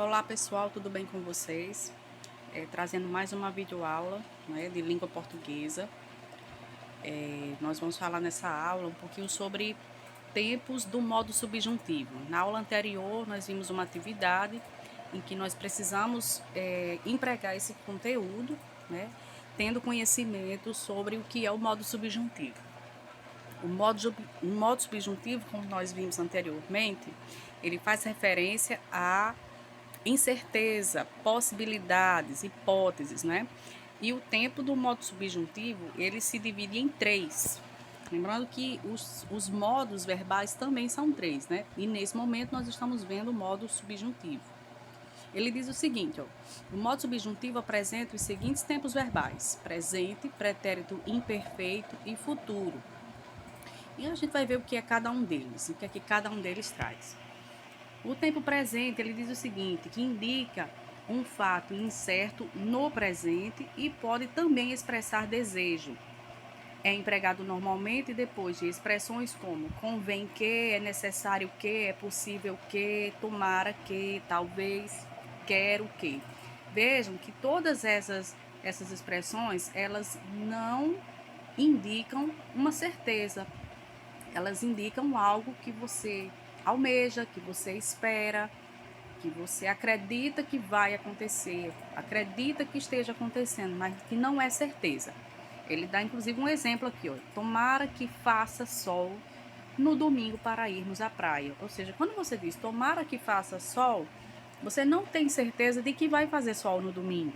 Olá pessoal, tudo bem com vocês? Trazendo mais uma videoaula, né, de língua portuguesa. Nós vamos falar nessa aula um pouquinho sobre tempos do modo subjuntivo. Na aula anterior nós vimos uma atividade em que nós precisamos empregar esse conteúdo, né, tendo conhecimento sobre o que é o modo subjuntivo. O modo subjuntivo, como nós vimos anteriormente, ele faz referência a incerteza, possibilidades, hipóteses, né? E o tempo do modo subjuntivo, ele se divide em três. Lembrando que os modos verbais também são três, né? E nesse momento nós estamos vendo o modo subjuntivo. Ele diz o seguinte, ó, o modo subjuntivo apresenta os seguintes tempos verbais: presente, pretérito imperfeito e futuro. E a gente vai ver o que é cada um deles, o que é que cada um deles traz. O tempo presente, ele diz o seguinte, que indica um fato incerto no presente e pode também expressar desejo. É empregado normalmente depois de expressões como convém que, é necessário que, é possível que, tomara que, talvez, quero que. Vejam que todas essas expressões, elas não indicam uma certeza. Elas indicam algo que você almeja, que você espera, que você acredita que vai acontecer, acredita que esteja acontecendo, mas que não é certeza. Ele dá inclusive um exemplo aqui, ó. Tomara que faça sol no domingo para irmos à praia. Ou seja, quando você diz tomara que faça sol, você não tem certeza de que vai fazer sol no domingo.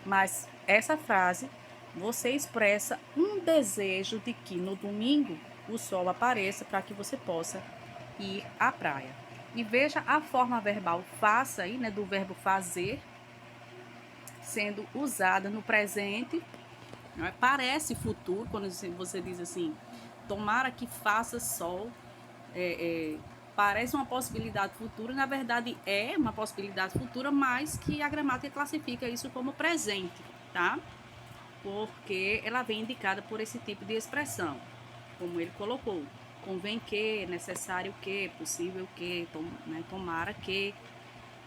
Mas essa frase, você expressa um desejo de que no domingo o sol apareça para que você possa ir à praia. E veja a forma verbal faça aí, né, do verbo fazer, sendo usada no presente, né? Parece futuro, quando você diz assim, tomara que faça sol, parece uma possibilidade futura, na verdade é uma possibilidade futura, mas que a gramática classifica isso como presente, tá? Porque ela vem indicada por esse tipo de expressão, como ele colocou. Convém que, necessário que, possível que, né, tomara que,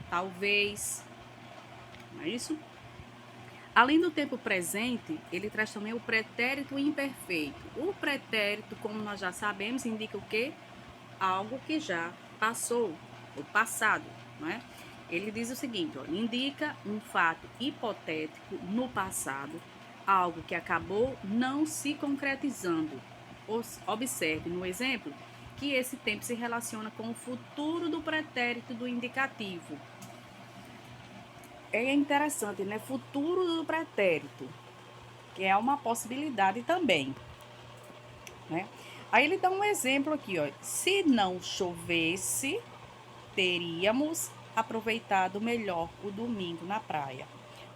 talvez, não é isso? Além do tempo presente, ele traz também o pretérito imperfeito. O pretérito, como nós já sabemos, indica o quê? Algo que já passou, o passado, não é? Ele diz o seguinte, ó, indica um fato hipotético no passado, algo que acabou não se concretizando. Observe no exemplo que esse tempo se relaciona com o futuro do pretérito do indicativo. É interessante, né? Futuro do pretérito, que é uma possibilidade também, né? Aí ele dá um exemplo aqui, ó. Se não chovesse, teríamos aproveitado melhor o domingo na praia.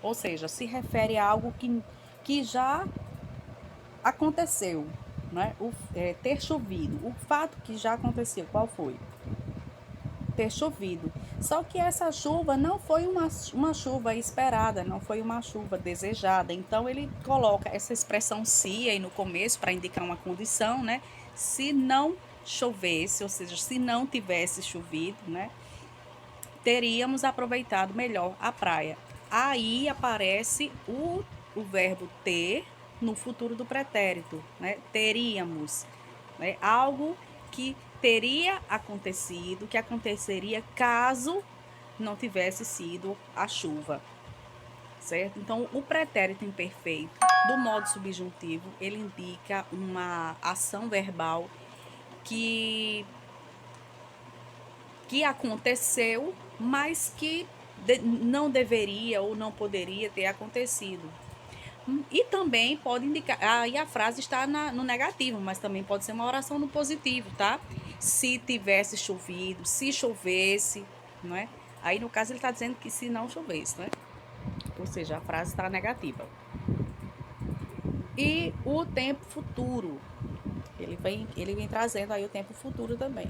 Ou seja, se refere a algo que já aconteceu, né? Ter chovido. O fato que já aconteceu, qual foi? Ter chovido. Só que essa chuva não foi uma chuva esperada, não foi uma chuva desejada. Então ele coloca essa expressão se aí no começo para indicar uma condição, né? Se não chovesse, ou seja, se não tivesse chovido, né? Teríamos aproveitado melhor a praia. Aí aparece o verbo ter no futuro do pretérito, né? Teríamos, né? Algo que teria acontecido, que aconteceria caso não tivesse sido a chuva, certo? Então, o pretérito imperfeito do modo subjuntivo, ele indica uma ação verbal que aconteceu, mas que não deveria ou não poderia ter acontecido. E também pode indicar, aí a frase está no negativo, mas também pode ser uma oração no positivo, tá? Se tivesse chovido, se chovesse, não é? Aí no caso ele está dizendo que se não chovesse, né? Ou seja, a frase está negativa. E o tempo futuro, ele vem trazendo aí o tempo futuro também.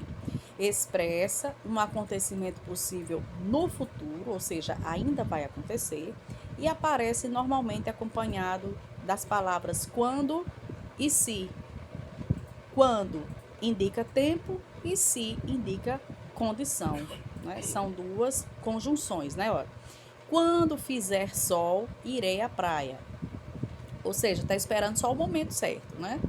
Expressa um acontecimento possível no futuro, ou seja, ainda vai acontecer, e aparece normalmente acompanhado das palavras quando e se. Quando indica tempo e se indica condição. né? São duas conjunções, né? Olha, quando fizer sol, irei à praia. Ou seja, está esperando só o momento certo, né?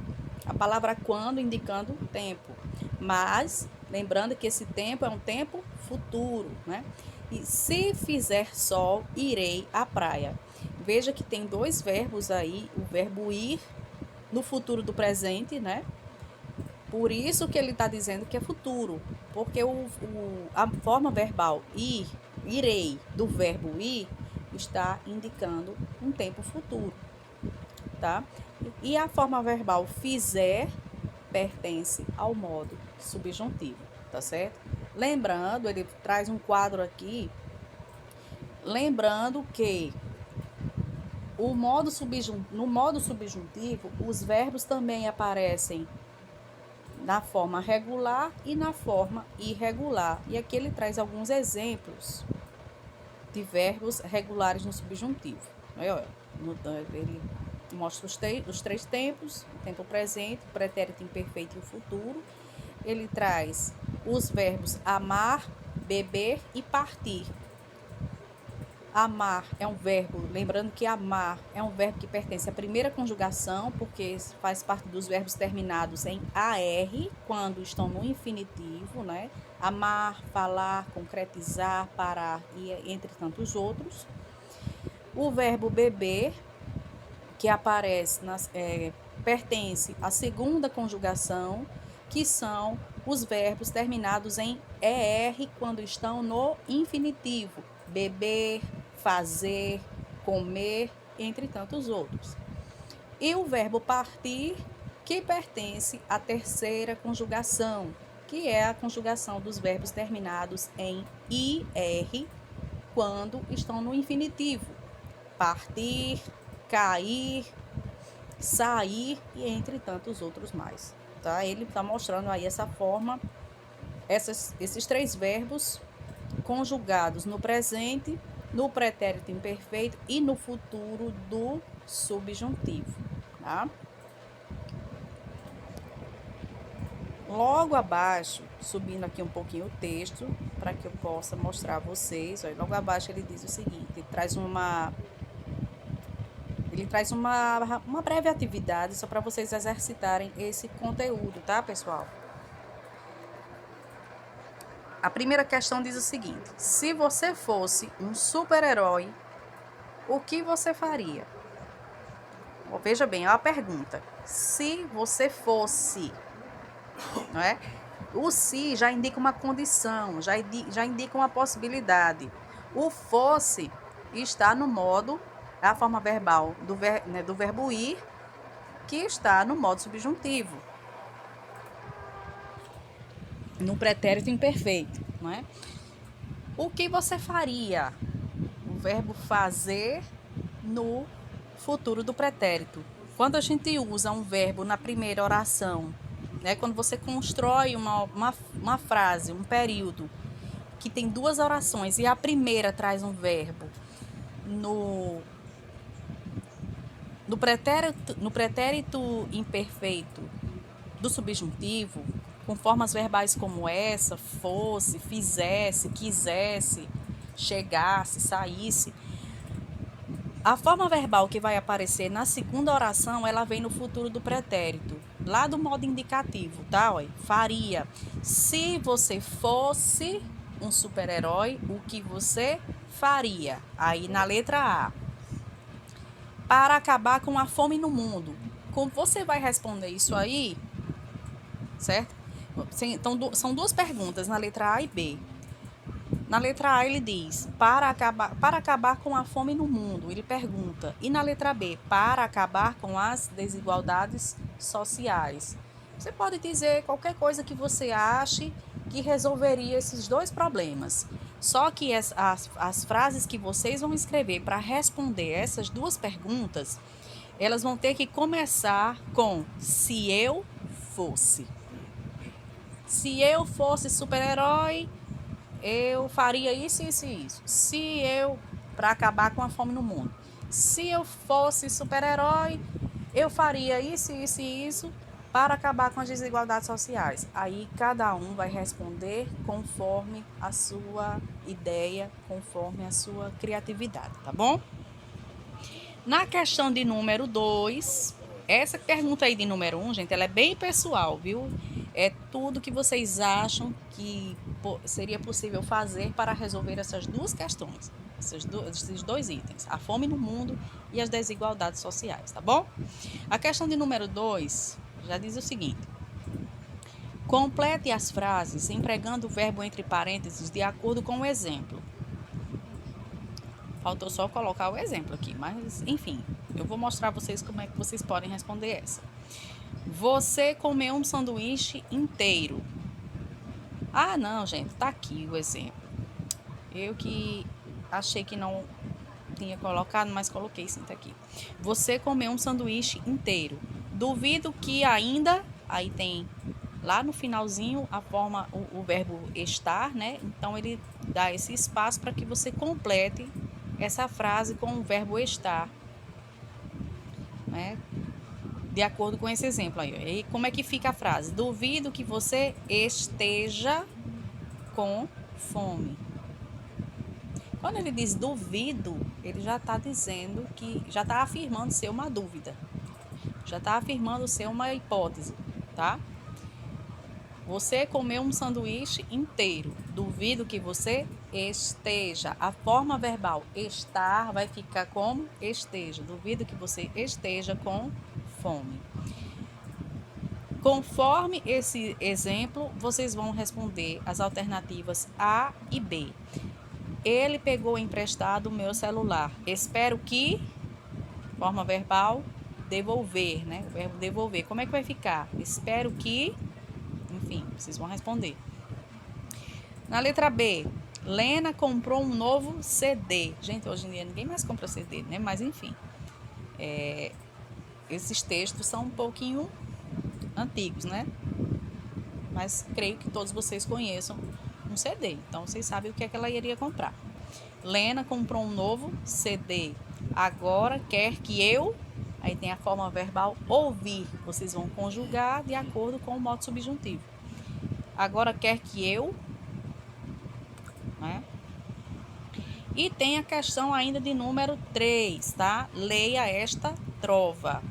A palavra quando indicando tempo. Mas, lembrando que esse tempo é um tempo futuro, né? E se fizer sol, irei à praia. Veja que tem dois verbos aí, o verbo ir no futuro do presente, né? Por isso que ele está dizendo que é futuro, porque a forma verbal ir, irei, do verbo ir, está indicando um tempo futuro, tá? E a forma verbal fizer pertence ao modo subjuntivo, tá certo? Lembrando, ele traz um quadro aqui, lembrando que no modo subjuntivo, os verbos também aparecem na forma regular e na forma irregular. E aqui ele traz alguns exemplos de verbos regulares no subjuntivo. Ele mostra os três tempos, o tempo presente, o pretérito imperfeito e o futuro. Ele traz os verbos amar, beber e partir. Amar é um verbo, lembrando que amar é um verbo que pertence à primeira conjugação, porque faz parte dos verbos terminados em AR, quando estão no infinitivo, né? Amar, falar, concretizar, parar e entre tantos outros. O verbo beber, que aparece, pertence à segunda conjugação, que são os verbos terminados em ER, quando estão no infinitivo. Beber, fazer, comer, entre tantos outros. E o verbo partir, que pertence à terceira conjugação, que é a conjugação dos verbos terminados em IR, quando estão no infinitivo. Partir, cair, sair e entre tantos outros mais. Tá? Ele está mostrando aí essa forma, esses três verbos conjugados no presente, no pretérito imperfeito e no futuro do subjuntivo, tá? Logo abaixo, subindo aqui um pouquinho o texto, para que eu possa mostrar a vocês, olha, logo abaixo ele diz o seguinte, ele traz uma breve atividade só para vocês exercitarem esse conteúdo, tá, pessoal? A primeira questão diz o seguinte: se você fosse um super-herói, o que você faria? Veja bem, é uma pergunta. Se você fosse, não é? O se já indica uma condição, já indica uma possibilidade. O fosse está no modo, a forma verbal do verbo ir, que está no modo subjuntivo, no pretérito imperfeito, não é? O que você faria? O verbo fazer no futuro do pretérito. Quando a gente usa um verbo na primeira oração, né, quando você constrói uma frase, um período, que tem duas orações e a primeira traz um verbo no pretérito imperfeito do subjuntivo, com formas verbais como essa, fosse, fizesse, quisesse, chegasse, saísse, a forma verbal que vai aparecer na segunda oração, ela vem no futuro do pretérito, lá do modo indicativo, tá? Olha, faria. Se você fosse um super-herói, o que você faria? Aí na letra A. Para acabar com a fome no mundo. Como você vai responder isso aí? Certo? Então, são duas perguntas na letra A e B. Na letra A ele diz, para acabar com a fome no mundo, ele pergunta. E na letra B, para acabar com as desigualdades sociais. Você pode dizer qualquer coisa que você ache que resolveria esses dois problemas. Só que as frases que vocês vão escrever para responder essas duas perguntas, elas vão ter que começar com se eu fosse. Se eu fosse super-herói, eu faria isso, isso e isso. Para acabar com a fome no mundo. Se eu fosse super-herói, eu faria isso, isso e isso para acabar com as desigualdades sociais. Aí cada um vai responder conforme a sua ideia, conforme a sua criatividade, tá bom? Na questão de número 2, essa pergunta aí de número 1, gente, ela é bem pessoal, viu? É tudo que vocês acham que seria possível fazer para resolver essas duas questões, esses dois itens, a fome no mundo e as desigualdades sociais, tá bom? A questão de número 2 já diz o seguinte: complete as frases empregando o verbo entre parênteses de acordo com o exemplo. Faltou só colocar o exemplo aqui, mas enfim, eu vou mostrar a vocês como é que vocês podem responder essa. Você comeu um sanduíche inteiro. Ah, não, gente, tá aqui o exemplo. Eu que achei que não tinha colocado, mas coloquei sim, tá aqui. Você comeu um sanduíche inteiro. Duvido que ainda, aí tem lá no finalzinho a forma, o verbo estar, né? Então ele dá esse espaço para que você complete essa frase com o verbo estar, né? De acordo com esse exemplo aí. E como é que fica a frase? Duvido que você esteja com fome. Quando ele diz duvido, ele já está dizendo que, já está afirmando ser uma dúvida. Já está afirmando ser uma hipótese, tá? Você comeu um sanduíche inteiro. Duvido que você esteja. A forma verbal estar vai ficar como esteja. Duvido que você esteja com fome. Conforme esse exemplo, vocês vão responder as alternativas A e B. Ele pegou emprestado o meu celular. Espero que, forma verbal, devolver, né? O verbo devolver. Como é que vai ficar? Espero que, enfim, vocês vão responder. Na letra B, Lena comprou um novo CD. Gente, hoje em dia ninguém mais compra CD, né? Mas enfim, esses textos são um pouquinho antigos, né? Mas creio que todos vocês conheçam um CD. Então, vocês sabem o que é que ela iria comprar. Lena comprou um novo CD. Agora quer que eu... Aí tem a forma verbal ouvir. Vocês vão conjugar de acordo com o modo subjuntivo. Agora quer que eu... né? E tem a questão ainda de número 3, tá? Leia esta trova.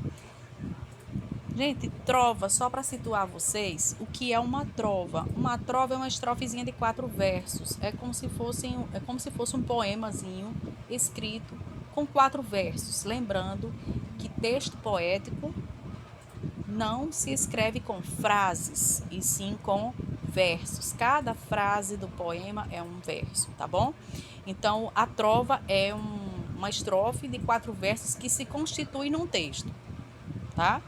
Gente, trova, só para situar vocês, o que é uma trova? Uma trova é uma estrofezinha de 4 versos. É como se fosse um poemazinho escrito com 4 versos. Lembrando que texto poético não se escreve com frases, e sim com versos. Cada frase do poema é um verso, tá bom? Então, a trova é uma estrofe de 4 versos que se constitui num texto, tá?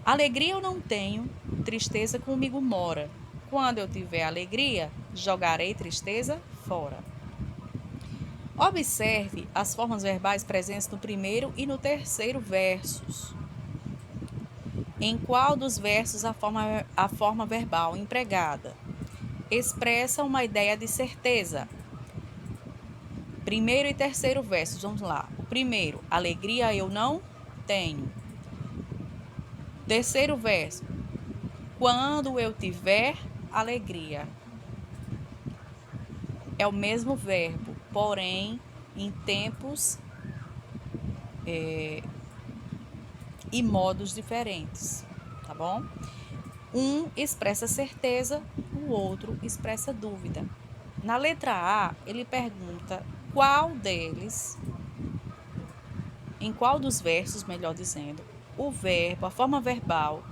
Alegria eu não tenho, tristeza comigo mora. Quando eu tiver alegria, jogarei tristeza fora. Observe as formas verbais presentes no primeiro e no terceiro versos. Em qual dos versos a forma verbal empregada expressa uma ideia de certeza? Primeiro e terceiro versos, vamos lá. O primeiro, alegria eu não tenho. Terceiro verso, quando eu tiver alegria. É o mesmo verbo, porém em tempos e modos diferentes, tá bom? Um expressa certeza, o outro expressa dúvida. Na letra A, ele pergunta qual deles, em qual dos versos, melhor dizendo, o verbo, a forma verbal,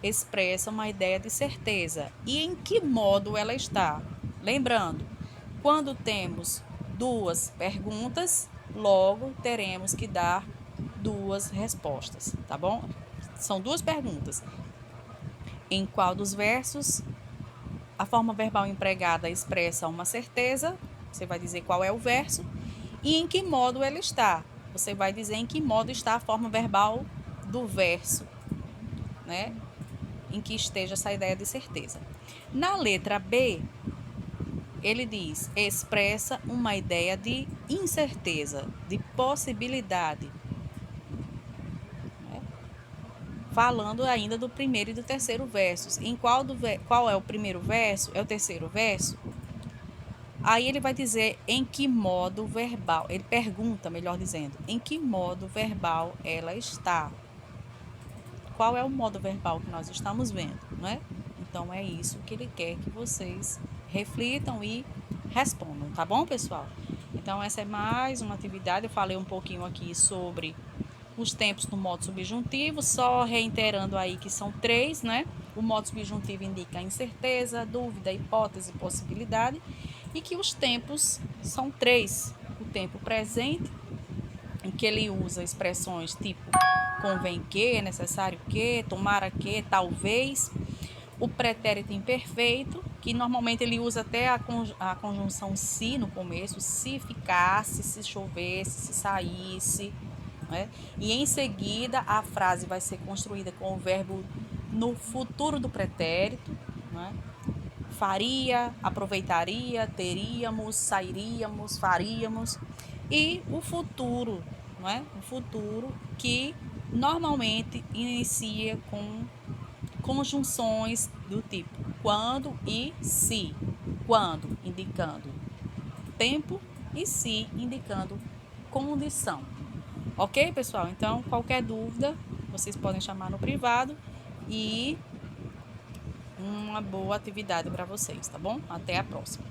expressa uma ideia de certeza e em que modo ela está. Lembrando, quando temos duas perguntas, logo teremos que dar duas respostas, tá bom? São duas perguntas. Em qual dos versos a forma verbal empregada expressa uma certeza? Você vai dizer qual é o verso. E em que modo ela está? Você vai dizer em que modo está a forma verbal do verso, né? Em que esteja essa ideia de certeza. Na letra B, ele diz, expressa uma ideia de incerteza, de possibilidade. falando ainda do primeiro e do terceiro versos. Em qual é o primeiro verso? É o terceiro verso? Aí ele vai dizer em que modo verbal, ele pergunta, melhor dizendo, em que modo verbal ela está. Qual é o modo verbal que nós estamos vendo, não é? Então é isso que ele quer que vocês reflitam e respondam, tá bom, pessoal? Então essa é mais uma atividade, eu falei um pouquinho aqui sobre os tempos no modo subjuntivo, só reiterando aí que são 3, né? O modo subjuntivo indica incerteza, dúvida, hipótese, possibilidade, e que os tempos são 3. O tempo presente, em que ele usa expressões tipo convém que, é necessário que, tomara que, talvez. O pretérito imperfeito, que normalmente ele usa até a conjunção se no começo, se ficasse, se chovesse, se saísse, né? E em seguida a frase vai ser construída com o verbo no futuro do pretérito, né? Faria, aproveitaria, teríamos, sairíamos, faríamos. E o futuro, não é? O futuro que normalmente inicia com conjunções do tipo quando e se. Quando indicando tempo e se indicando condição. Ok, pessoal? Então, qualquer dúvida, vocês podem chamar no privado e uma boa atividade para vocês, tá bom? Até a próxima.